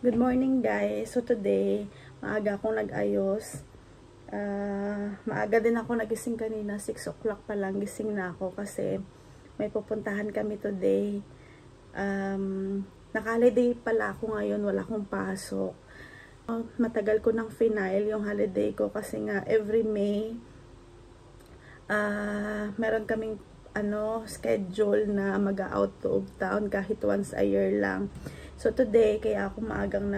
Good morning guys. So today, maaga akong nag-ayos. Maaga din ako nagising kanina. 6 o'clock pa lang gising na ako kasi may pupuntahan kami today. Naka-holiday pala ako ngayon. Wala akong pasok. Matagal ko nang final yung holiday ko kasi nga every May meron kaming schedule na mag-out of town kahit once a year lang. So today, kaya ako maagang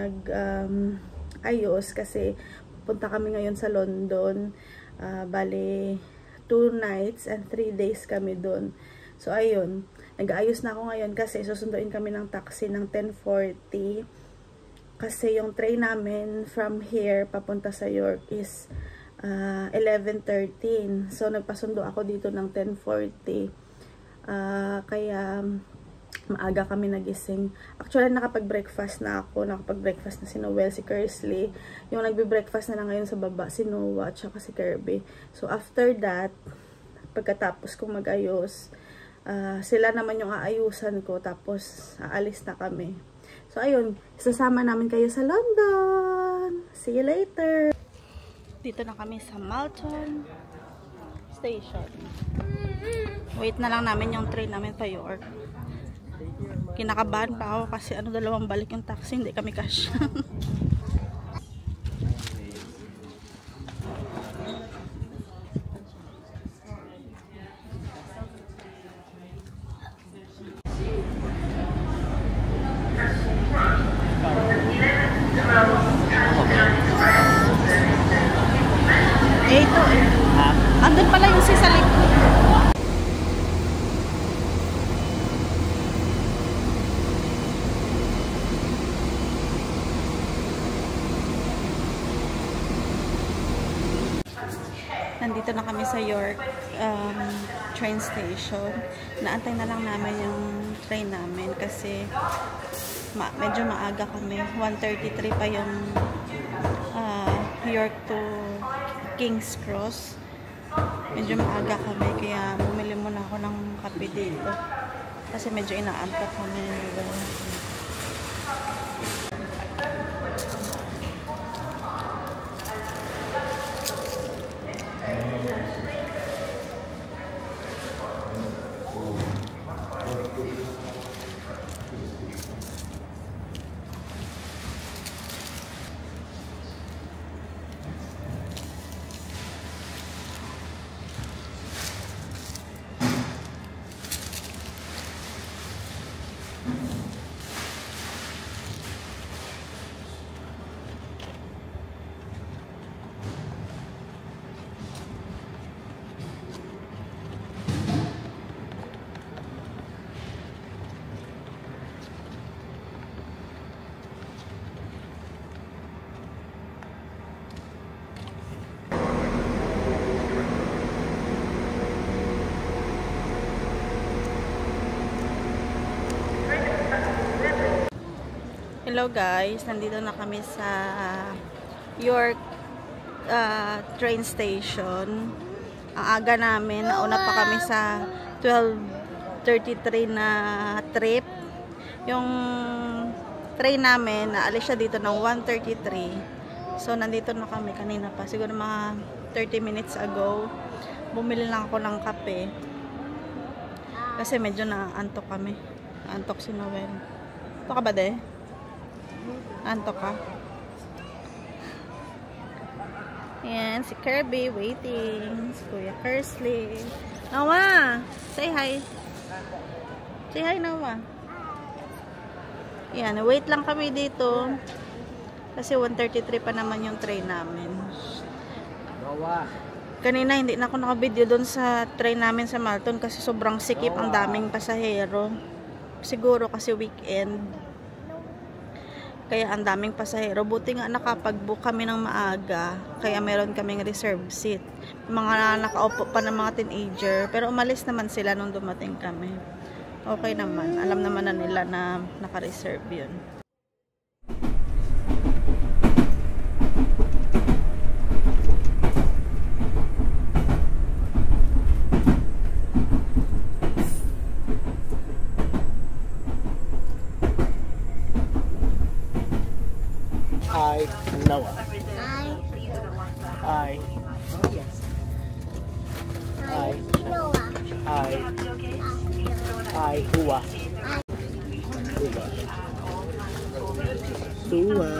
ayos kasi punta kami ngayon sa London. Bale, 2 nights and 3 days kami doon. So ayun, nag-aayos na ako ngayon kasi susunduin kami ng taxi ng 10:40. Kasi yung train namin from here papunta sa York is 11:13. So nagpasundo ako dito ng 10:40. Kaya maaga kami nagising. Actually, nakapag-breakfast na ako. Nakapag-breakfast na si Noel, si Kersley. Yung nagbe-breakfast na lang ngayon sa baba, si Noah, at si Kirby. So, after that, pagkatapos kong mag-ayos, sila naman yung aayusan ko. Tapos, aalis na kami. So, ayun. Sasama namin kayo sa London. See you later. Dito na kami sa Malton Station. Wait na lang namin yung train namin pa York. Kinakabahan pa ako kasi dalawang balik yung taxi, hindi kami kasya. Ito andun pala yung si Salip. Nandito na kami sa York train station. Naantay na lang namin yung train namin kasi medyo maaga kami. 1:33 pa yung York to King's Cross. Medyo maaga kami kaya bumili muna ako ng kape dito. Kasi medyo inaantok kami. Hello guys, nandito na kami sa York train station. Ang aga namin, nauna pa kami sa 12:33 na trip. Yung train namin, naalis siya dito ng 1:33. So nandito na kami kanina pa, siguro mga 30 minutes ago. Bumili lang ako ng kape. Kasi medyo naantok kami. Naantok si Noel. Ito ka ba de? Antok ka? Ayan, si Kirby waiting. Si Kuya Kersley. Noah! Say hi. Say hi, Noah. Ayan, wait lang kami dito. Kasi 1:33 pa naman yung train namin. Noah! Kanina hindi na ako naka-video doon sa train namin sa Malton kasi sobrang sikip, ang daming pasahero. Siguro kasi weekend. Kaya ang daming pasahero. Buti nga nakapag-book kami ng maaga. Kaya meron kaming reserve seat. Mga nakaupo pa ng mga teenager. Pero umalis naman sila nung dumating kami. Okay naman. Alam naman na nila na naka-reserve yun. Hi. Hi. Hi. Hi. Hua. Hua.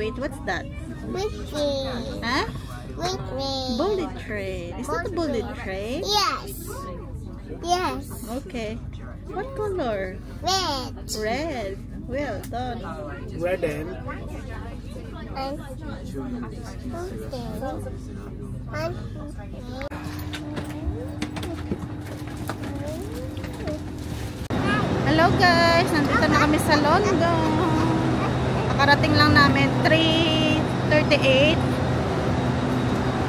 Wait, what's that? Huh? Bullet train. Is that a bullet train? Yes. Yes. Okay. What color? Red. Red. Well done. Red and Hello guys, nandito na kami sa London. Nakarating lang namin 3:38.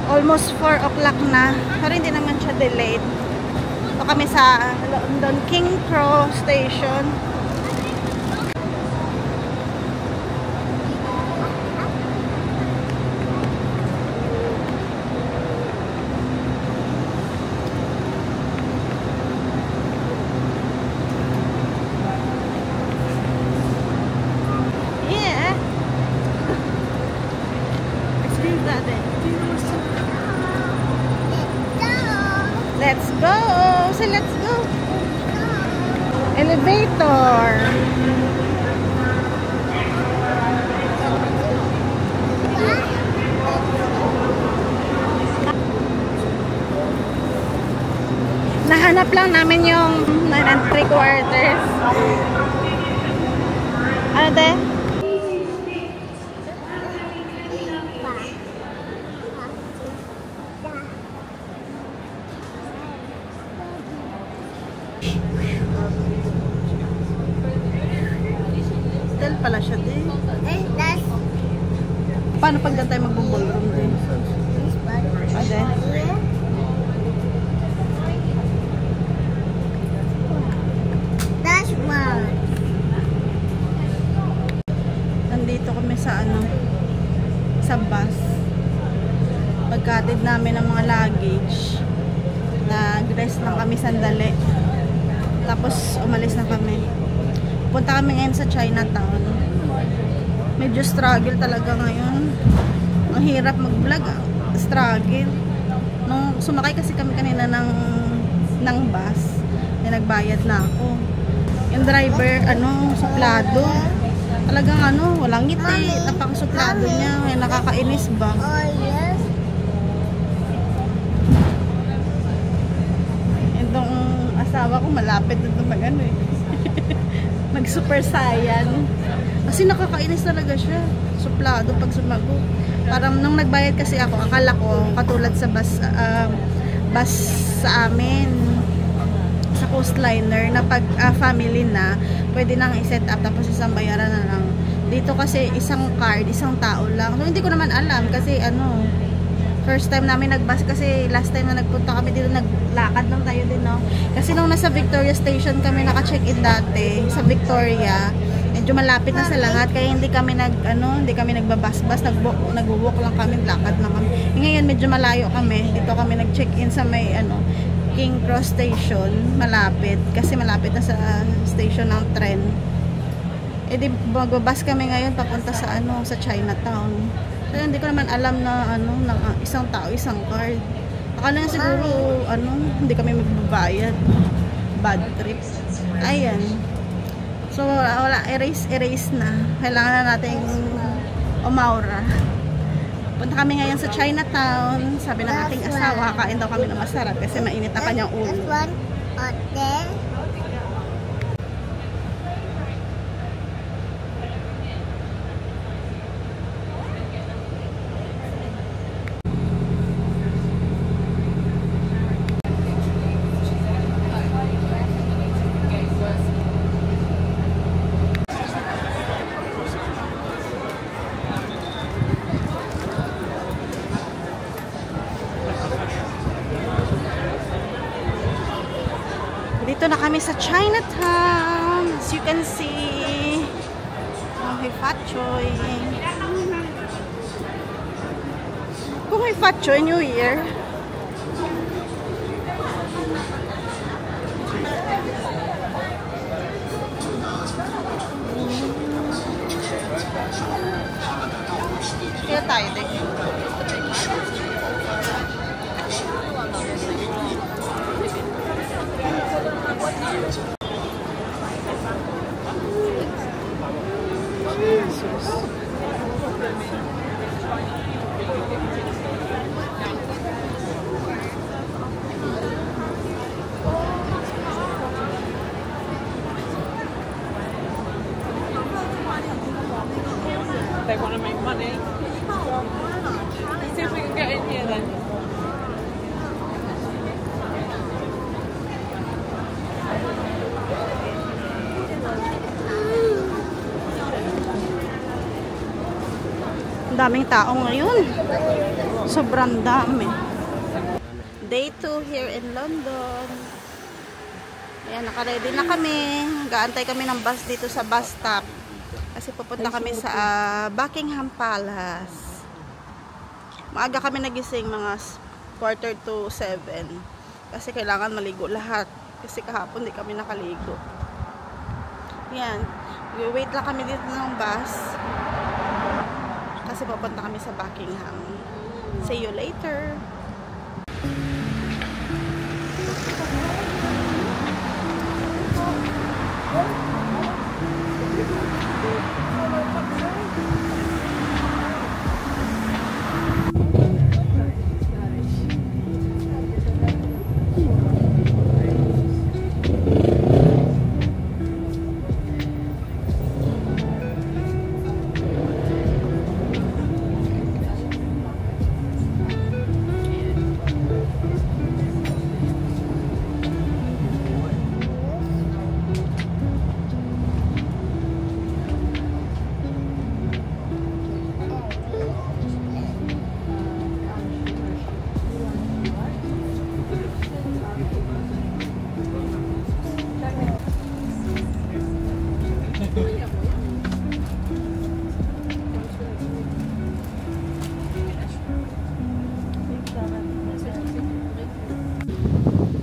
Almost 4 o'clock na. Pero hindi naman siya delayed. Ito kami sa London King Cross Station. Let's go! So let's go! Elevator! Nahanap lang namin yung 9 3/4. Ano de? Hotel pala siya din. Paano pag tayo mag-ballroom din? Ade? That's one. Nandito kami sa sa bus. Pagkatid namin ng mga luggage, nag-rest lang kami sandali. Tapos umalis na kami. Punta kami ngayon sa Chinatown. Medyo struggle talaga ngayon. Ang hirap mag-vlog. Struggle. Nung sumakay kasi kami kanina ng bus, nagbayad na ako. Yung driver, suplado. Talagang walang ngiti. Napakasuplado niya. May nakakainis ba? Oh, yes. Itong asawa ko malapit na ito mag super saiyan. Kasi nakakainis talaga siya. Suplado pag sumagot. Parang nung nagbayad kasi ako, akala ko katulad sa bus sa amin sa coastliner na pag family na, pwede nang i-set up tapos isang bayaran na lang. Dito kasi isang card, isang tao lang. So hindi ko naman alam kasi first time namin nag-bus kasi last time na nagpunta kami dito, naglakad lang tayo din, no? Kasi nung nasa Victoria Station kami naka-check-in dati, sa Victoria, medyo malapit na sa lahat, kaya hindi kami hindi kami nagbabas-bas, nag-walk lang kami, lakad lang kami. Ngayon medyo malayo kami, dito kami nag-check-in sa may King Cross Station, malapit. Kasi malapit na sa station ng tren. Eh di magbabas kami ngayon papunta sa sa Chinatown. So hindi ko naman alam na ng isang tao, isang card. Akala nga siguro hindi kami magbabayad. Bad trips. Ayan. So wala, erase na. Kailangan na nating umaura. Punta kami ngayon sa Chinatown. Sabi ng aking asawa, kain daw kami ng masarap kasi mainit ang kanyang ulo. Dito na kami sa Chinatown. As you can see, may Fat Choy. Kung may Fat Choy New Year. Kaya tayo din. They want to make money. Let's see if we can get in here then. Ang daming tao ngayon. Sobrang dami. Day 2 here in London. Ayan, naka-ready na kami. Gaantay kami ng bus dito sa bus stop. Kasi pupunta kami sa Buckingham Palace. Maaga kami nagising, mga 6:45. Kasi kailangan maligo lahat. Kasi kahapon di kami nakaligo. Yan. Wait lang kami dito ng bus. Kasi pupunta kami sa Buckingham. See you later.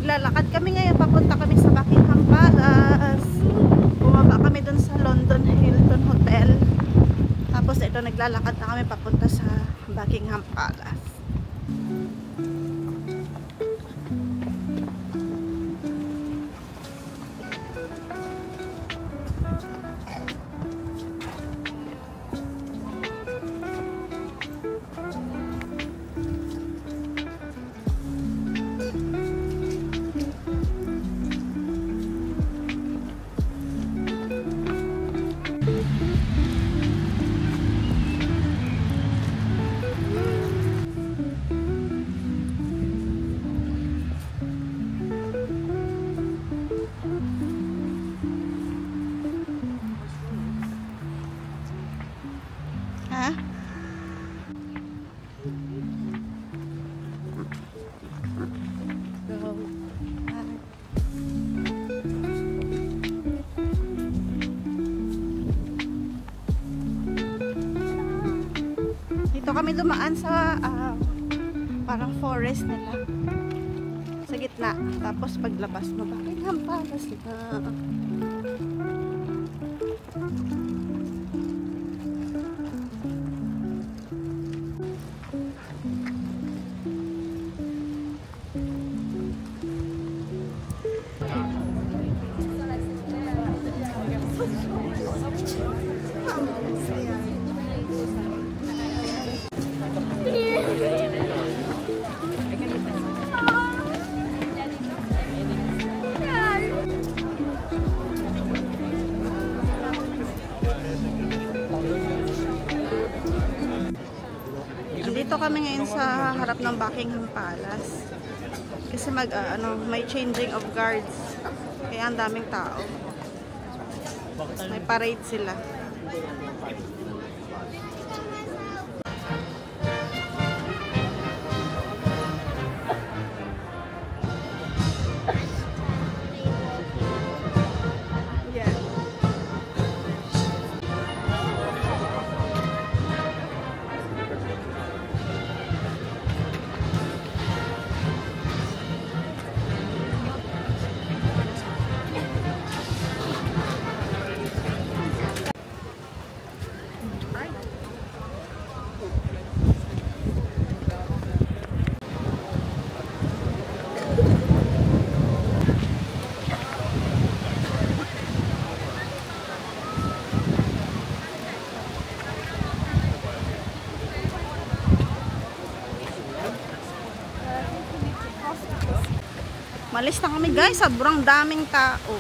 Lalakad kami ngayon, papunta kami sa Buckingham Palace. Bumaba kami dun sa London Hilton Hotel. Tapos ito, naglalakad na kami papunta sa Buckingham Palace. Dito kami dumaan sa parang forest nila. Sa gitna gitna. Tapos paglabas mo, Buckingham Palace na. Dito kami ngayon sa harap ng Buckingham Palace. Kasi may changing of guards. Kaya ang daming tao. May parade sila. Malis na kami guys, sobrang daming tao.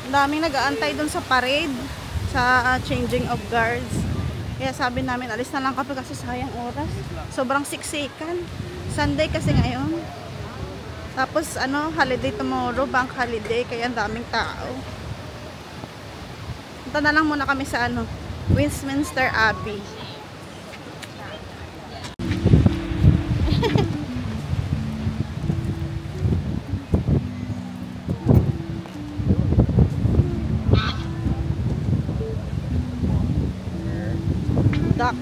Ang daming nag-aantay dun sa parade, sa changing of guards. Kaya sabi namin, alis na lang kami kasi sayang oras. Sobrang siksikan. Sunday kasi ngayon. Tapos holiday tomorrow, bank holiday, kaya ang daming tao. Punta na lang muna kami sa Westminster Abbey. Duck.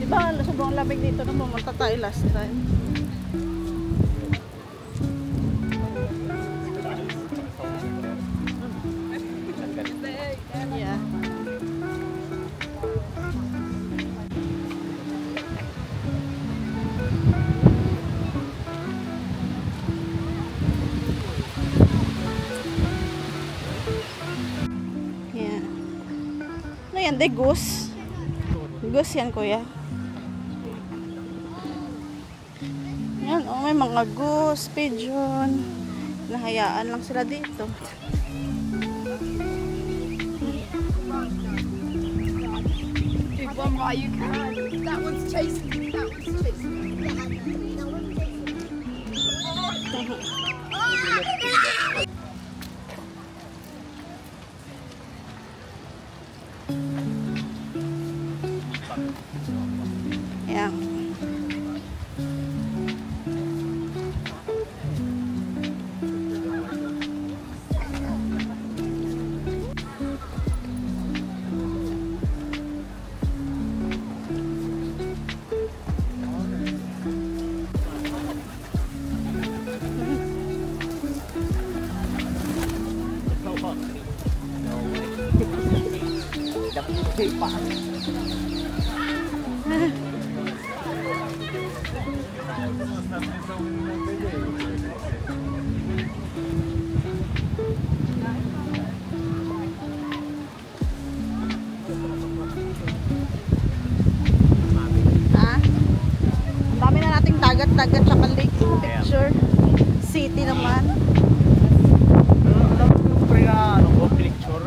Diba, sobrang lamig dito nung pumunta tayo last time. Yeah. Yan, de goose. Goose yan, kuya. Yan, may mga goose, pigeon. Nahayaan lang sila dito. Big one, why you can? That one's chasing. That one's chasing. Yeah. Dagat tsaka lake picture. City naman. Picture.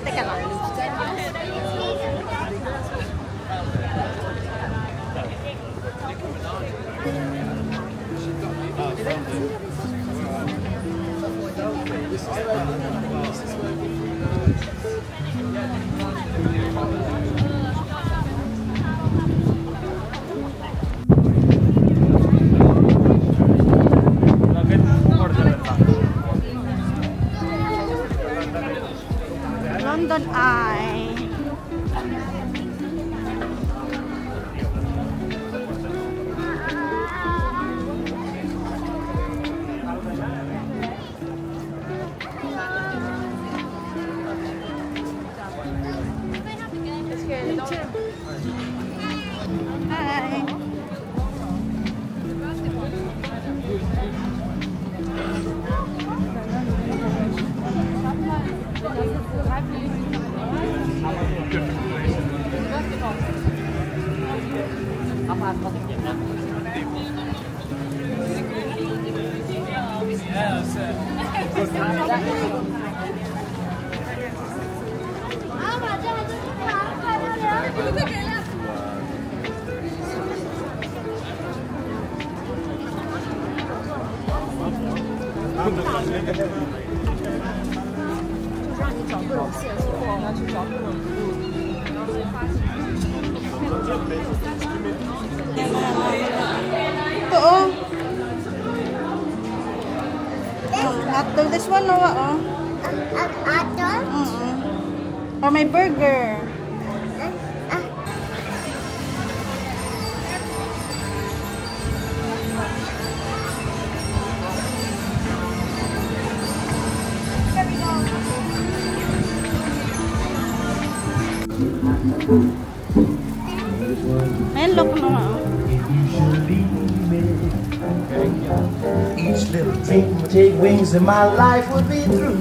Teka lang. London Eye. Hi. Ito oh. After this one, no, oh. Apple? Or may burger. Ayan, look mo, oh. Each little dream would take wings and my life would be through.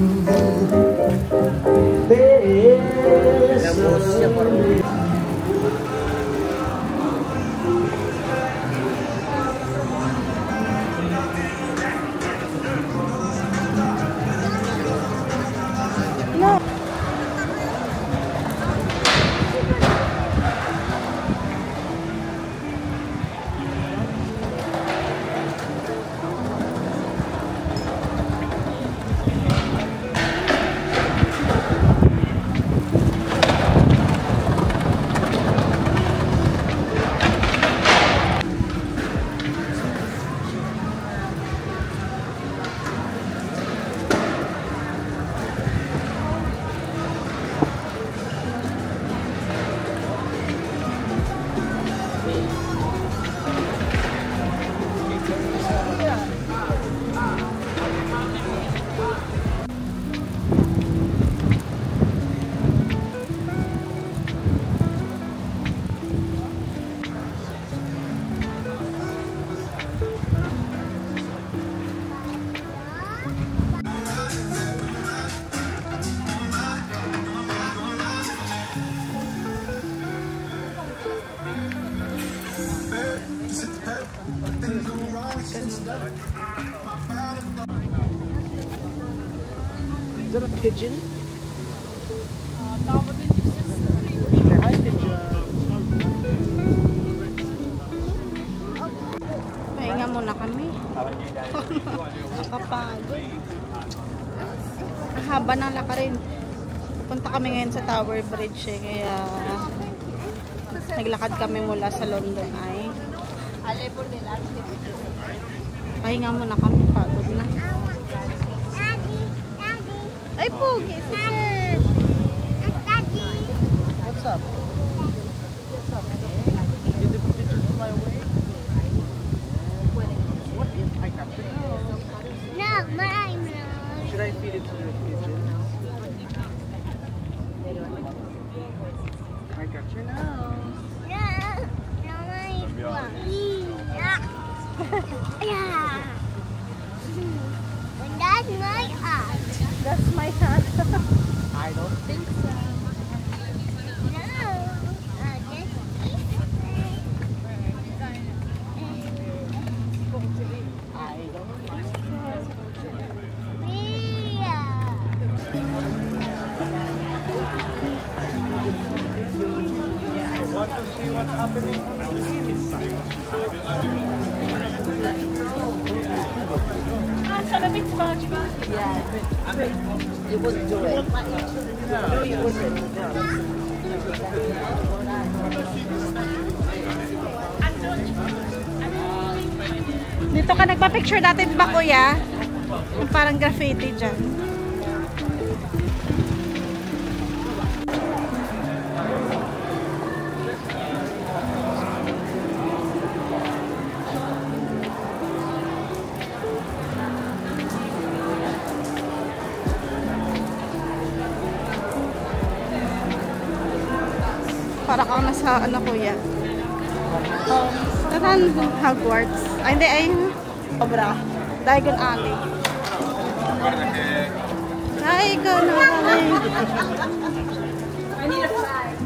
No. Is that a pigeon? Hi, pigeon. Pahinga muna kami. Nakapagod. Ang haba ng lakarin. Punta kami ngayon sa Tower Bridge eh, kaya naglakad kami mula sa London Eye. Pahinga muna kami, pagod na. Ay, pogi. Si Sir. What's up? What's up? You took pictures of my way? What if I capture it? No, mine. Should I feed it to the pigeons? I capture now. No, no, mine. Yeah. Yeah. And that's my art. That's my hat. I don't think so. No, this I don't think so. Want to see what's happening on the inside? You wouldn't do it. No, you wouldn't. Dito ka nagpa-picture dati, di ba, kuya? Yung parang graffiti dyan. Para kang nasa, ano, kuya? Saan? Hogwarts. Ay, hindi, ay. Obra. Diagon Alley. Diagon Alley. I need a flag.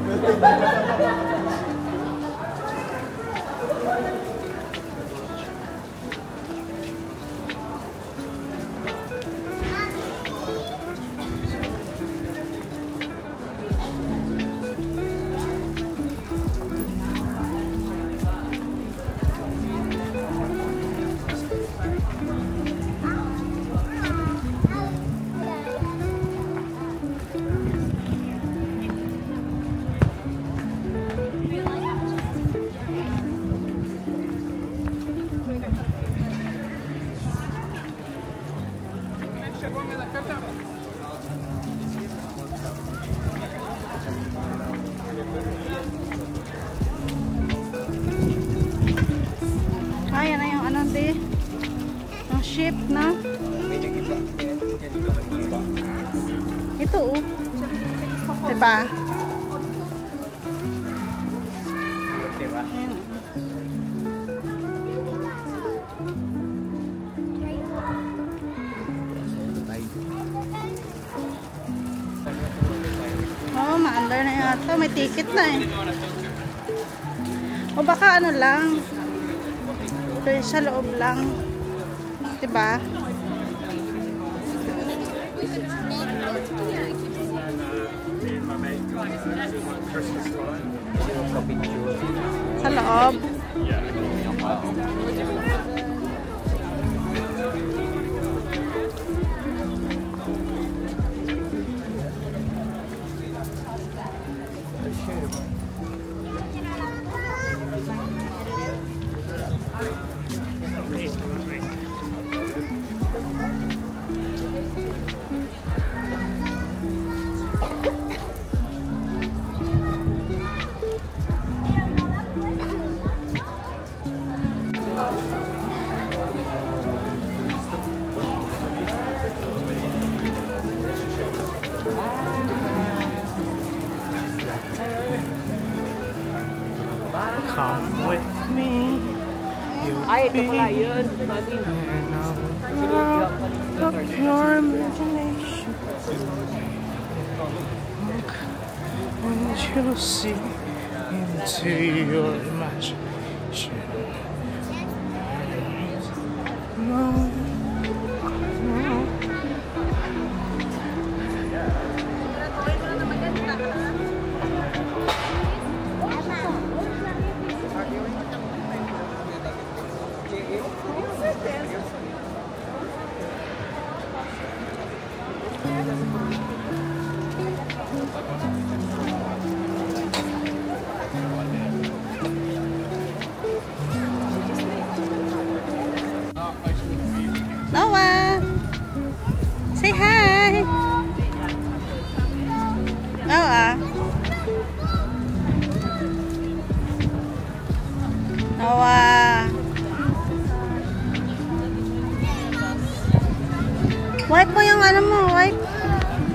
Ayan na yung ano, di. Yung ship na. Ito, oh. Diba? Ayan. Oh, maandar na yata. May ticket na eh. O baka ano lang. Pero sa loob lang. Diba? Sa loob. Come with me. Ay, ito pala yun. Of your imagination, and you'll see into your imagination. No, no.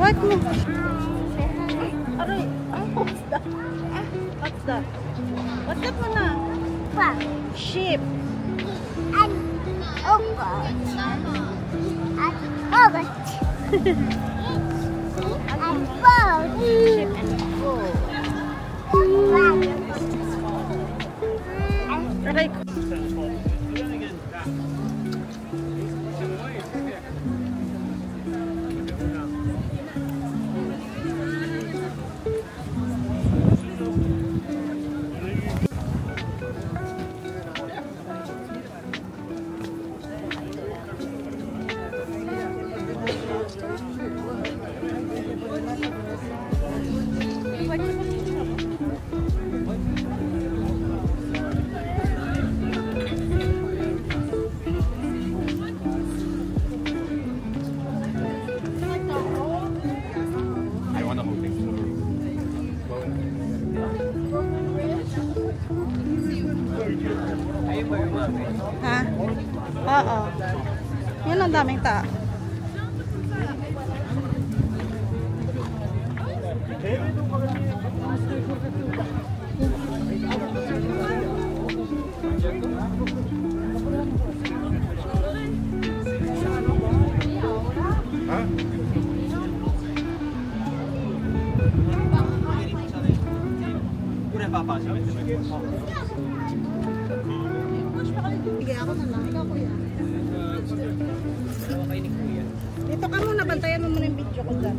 Right mo. Aray. What's that? What's that? What's that mo na? What? Sheep. And ogot. And ogot. And boat. Sheep and goat. Aray ko. Ha? Oo. Yan ang daming ta. Sige, ako na lang. Ikaw, kuya. Dito ka muna. Bantayan mo muna yung video ko dyan.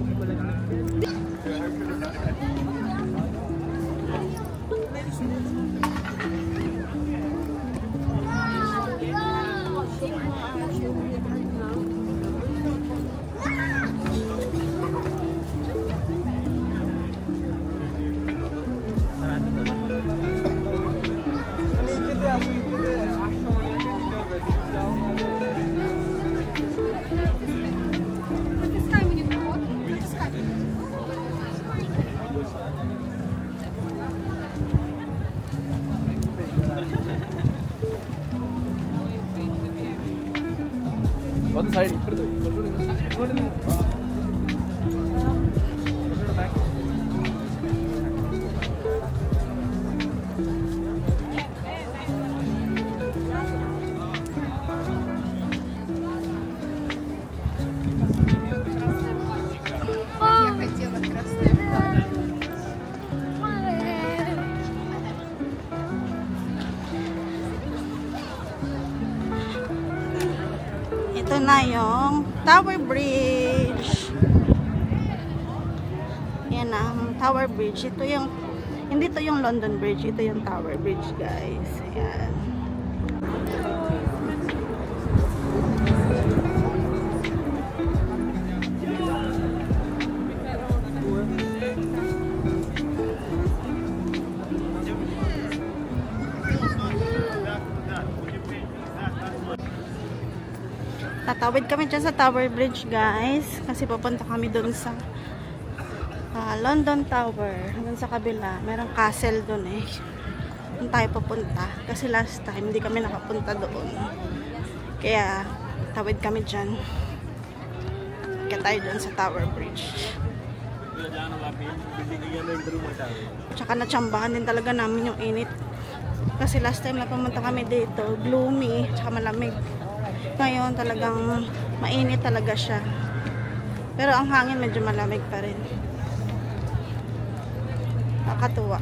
ಒಂದು ಸೈಡ್ ಇಬ್ಬರದು Ito na yung Tower Bridge. Yan ang Tower Bridge. Ito yung, hindi to yung London Bridge. Ito yung Tower Bridge, guys. Ayan. Tatawid kami dyan sa Tower Bridge, guys. Kasi papunta kami dun sa London Tower. Dun sa kabila. Merong castle dun eh. Dun tayo papunta. Kasi last time, hindi kami nakapunta doon. Kaya, tawid kami dyan. Kaya tayo dun sa Tower Bridge. Tsaka natsambahan din talaga namin yung init. Kasi last time na pumunta kami dito, gloomy, tsaka malamig. Ngayon talagang mainit talaga siya. Pero ang hangin medyo malamig pa rin. Nakakatuwa.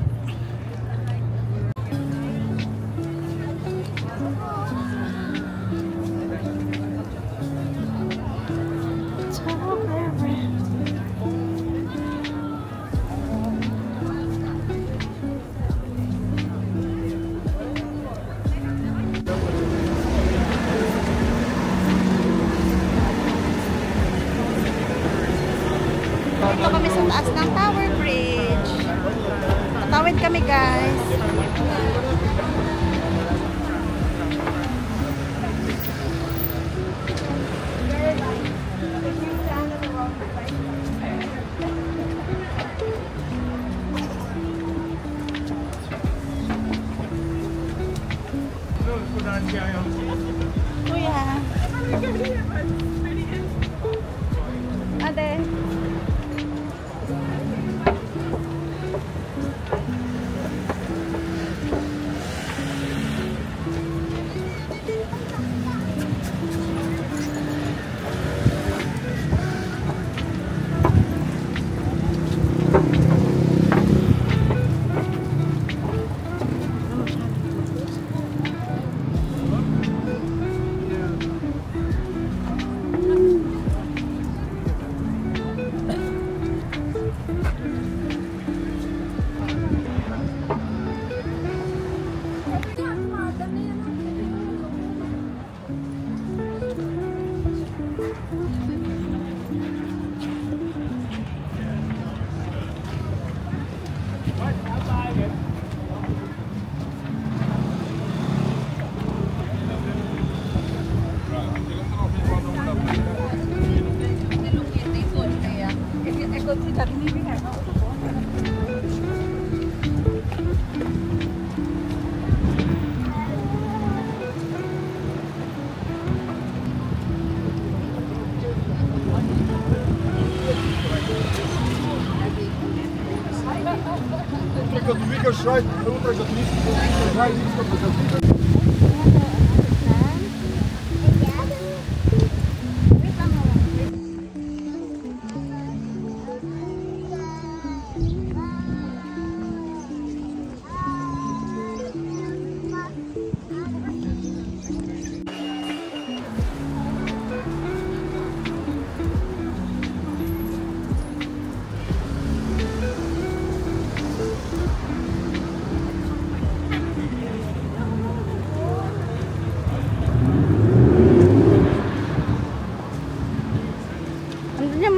Dito kami sa taas ng Tower Bridge. Tatawid kami, guys. Kuya. Ate. Kad vidiš raj, unutra za tnisko, raj nisko, kad vidiš.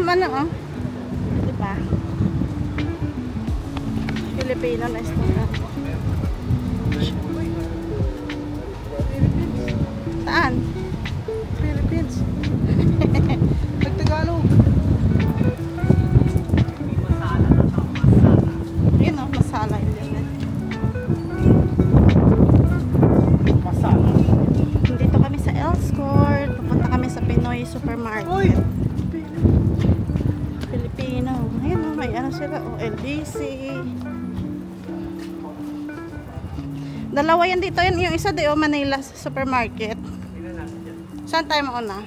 Ano, diba? Filipino restaurant. Saan? Philippines. Tagalog. Yun o, masala yun din. Masala. Dito kami sa Elscourt. Pupunta kami sa Pinoy Supermarket. Filipino. Ayun o, may ano sila o, LBC. Dalawa yan dito. Yun, yung isa o, Manila Supermarket. Saan tayo mauna?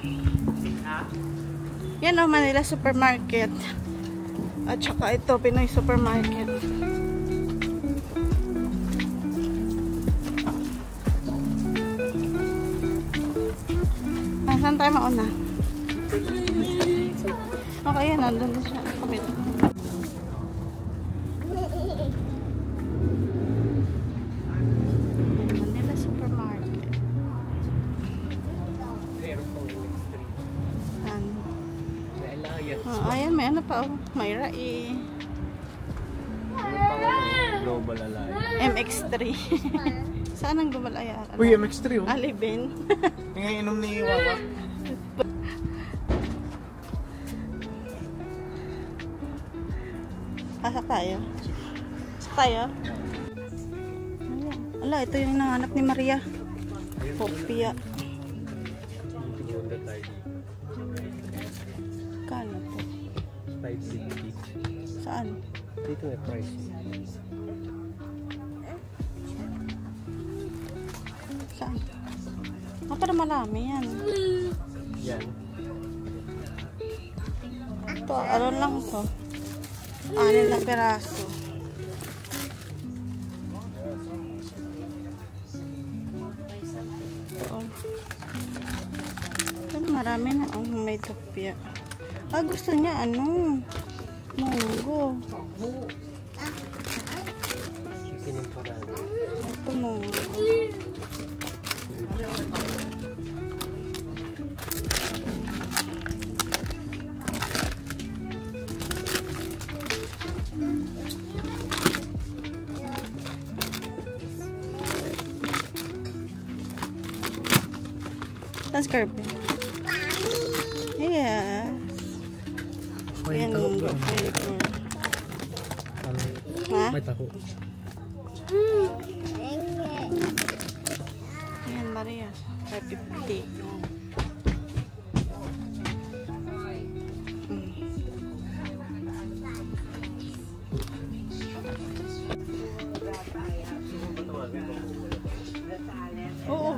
Yan o, Manila Supermarket. At saka ito, Pinoy Supermarket. Saan tayo mauna? Okay, yan. Nandun siya. Kapit. Manila Supermarket. Ayan, may ano pa. May Rai. Global Alliance. MX3. Saan ang Global Alliance? Uy, MX3 oh. Alibin. Yung inom ni Wawa. Pasok tayo. Pasok tayo. Ala, ito yung nanganap ni Maria. Popia. Kano to? 550. Saan? Dito may price. Saan? Ah, pero marami yan. Yan. Ito, ano lang to? 6 na peraso. Ito. Pero marami na ang may topya. Ah, gusto niya ano? Munggo. Ito munggo. That's Kirby. Yes. Yan ang flavor. Ha? May taho. Yan, Maria. 550. Oo.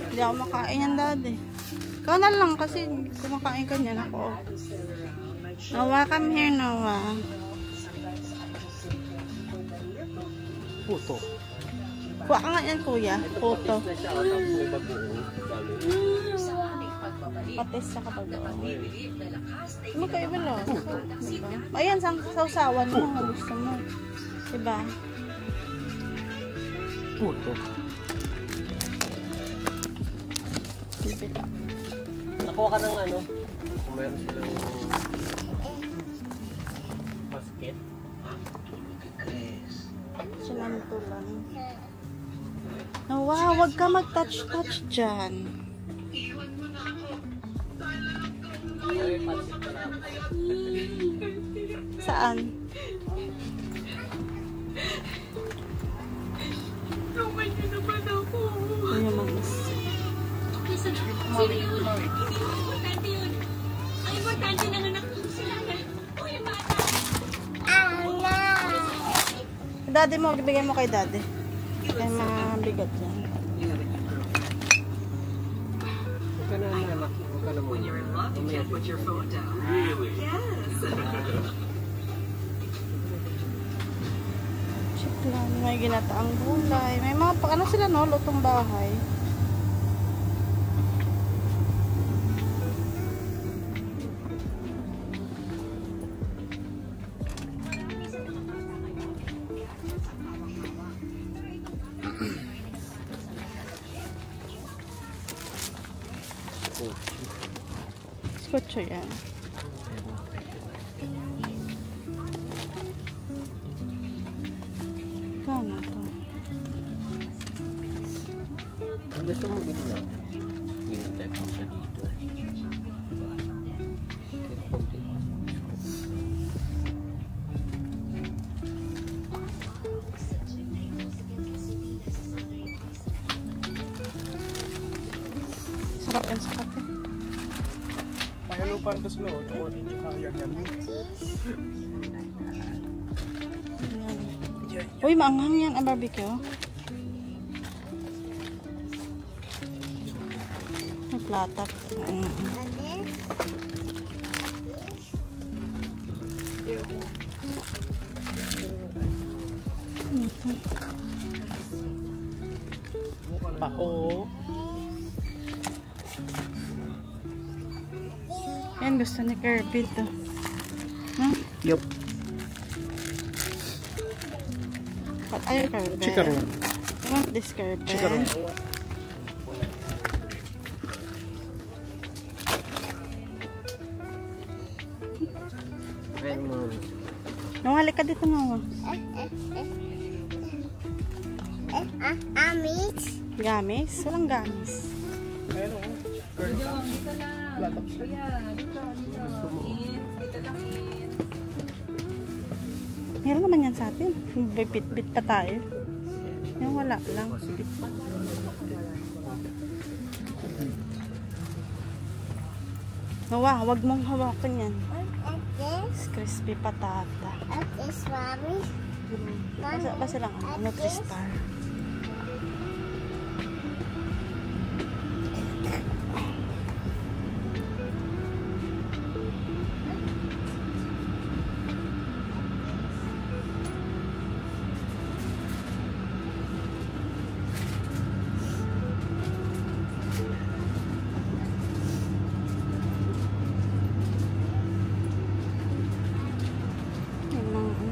Hindi ako makain yan, daddy. Ikaw na lang kasi kumakain ka niyan ako. Noah, come here, Noah. Puto. Kuha ka nga yan, kuya. Puto. Patis sa kabagoong. Magkaiba no? Diba? Ayan, sausawan mo kung gusto mo. Diba? Puto. Pipita. Nakuha ka ng ano? Kung meron silang basket. Sinantulan. Oh, wow, wag ka mag-touch-touch dyan. Saan? Tumay niyo naman ako. Ano mas? Importante yun. Ang importante ng anak ko sila. Uy, bata. Daddy mo, bigay mo kay daddy. Kaya mabigat yan. Huwag ka na anak. Huwag ka na muna. When you're in love, you can't put your phone down. Really? Yes. Check lang, may ginataang gulay. May mga, ano sila no, lutong bahay. Skotso yan. Kano to? Ang gusto mo ginawa? Ginatay ko siya dito. Sarap yan sa kape. May pantas lo. Kaya yan. Uy, maanghang yan ang barbecue. May platak. Pao. Yan, gusto ni Kirby to. Huh? Yup. Ay, Kirby. Chikaron. I want this Kirby. Chikaron. Ayan mo. Nawali ka dito mo. Amis? Gamis? Walang gamis. Meron naman yan sa atin. Bit-bit pa tayo. Yung wala lang. Nawa, wag mong hawakan yan. This? Crispy patata. This, mommy? Basta lang ano, Nutri-Star.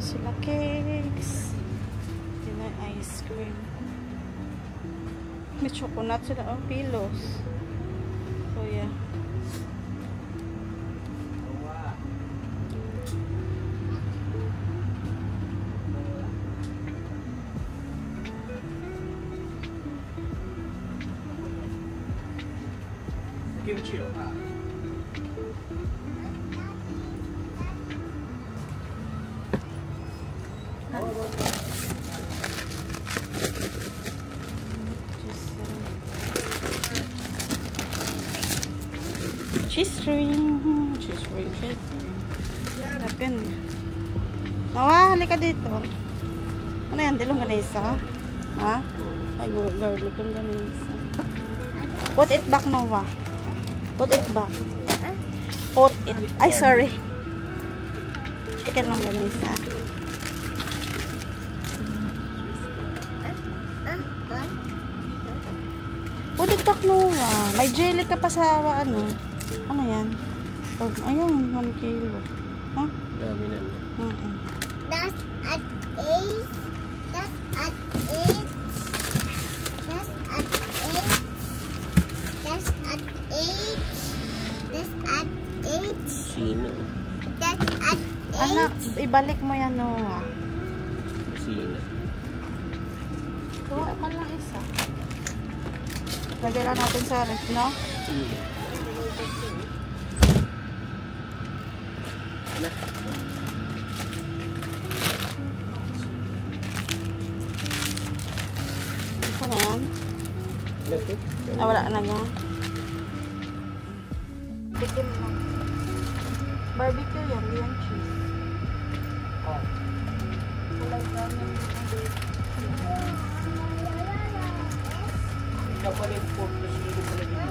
Sila cakes. Sila ice cream. May chocolate sila. Oh, pillows. So, yeah. Kimchi. Cheese string. Cheese string. Lapin. Nawa, halika dito. Ano yan? Dilong ganisa? Ha? Ay, garlic yung ganisa. Put it back, Nawa. Put it back. Put it. Ay, sorry. Chicken lang ganisa. Put it back, Nawa. May jelly ka pa sa ano. Ano yan? Oh, ayun, 1 kilo. Ha? Dami na. That's at 8. That's at 8. That's at 8. That's at 8. That's at 8. Sino? That's at 8. Anak, ibalik mo yan, Noah. Sino? Kuha ka lang isa. Lagyan lang natin sa ref, no? Ito na yan. Wala na nga. Tikim mo. Barbecue yan, di yan cheese. Kulay brown yung Ikaw pa rin po. Sino pala dito?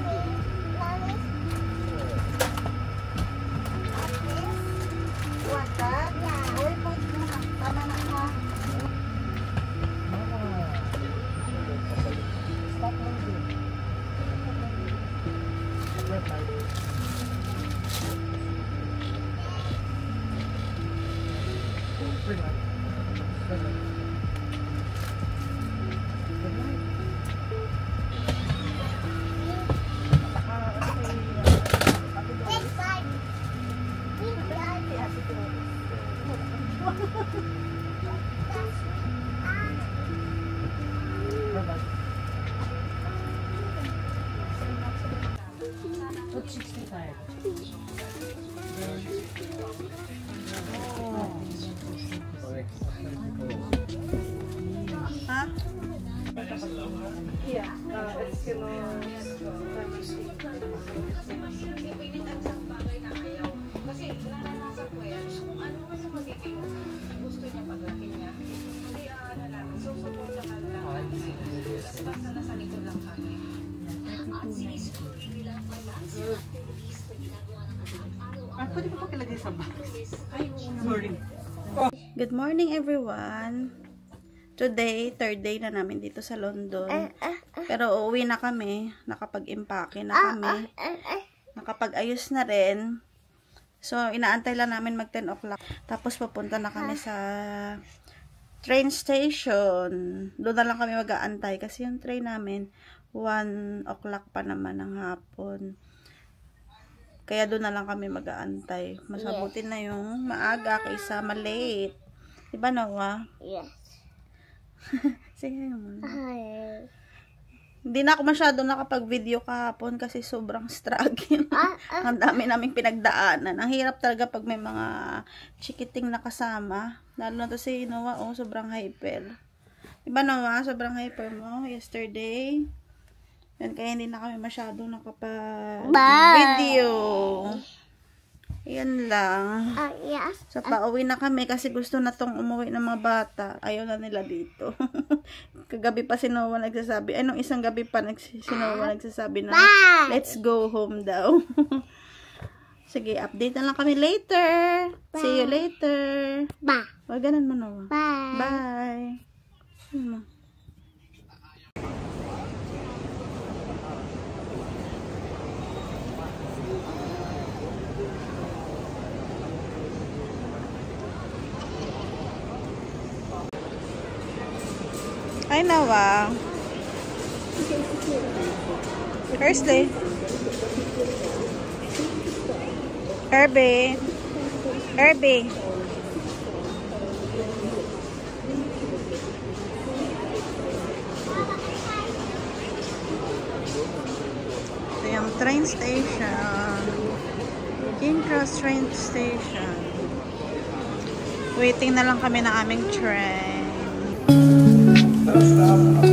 What that? Yeah. Uy, pwede na. Tama na ha. Ha? Pwede ko pa kilagay sa box. Sorry. Good morning, everyone. Today, third day na namin dito sa London. Pero uuwi na kami. Nakapag-impake na kami. Nakapag-ayos na rin. So, inaantay lang namin mag 10 o'clock. Tapos, papunta na kami sa train station. Doon na lang kami mag-aantay. Kasi yung train namin, 1 o'clock pa naman ng hapon. Kaya doon na lang kami mag-aantay. Masabuti na yung maaga kaysa malate. Diba, Noah? Yes. Sige mo. Hi. Hindi na ako masyado nakapag-video kahapon kasi sobrang struggle. Ang dami naming pinagdaanan. Ang hirap talaga pag may mga chikiting na kasama. Lalo na to si Noah, oh, sobrang hyper. Diba, Noah? Sobrang hyper mo yesterday. Yan, kaya hindi na kami masyado nakapag-video. Yan lang. Yes. So, pauwi na kami kasi gusto na tong umuwi ng mga bata. Ayaw na nila dito. Kagabi pa si Noah nagsasabi. Nung isang gabi pa si Noah nagsasabi na let's go home daw. Sige, update na lang kami later. Bye. See you later. Bye. O, ganun mo, Noah. Bye. Bye. Hi, Noah. Thursday. Herbie. Herbie. Ito yung train station. King Cross train station. Waiting na lang kami ng aming train. Stop.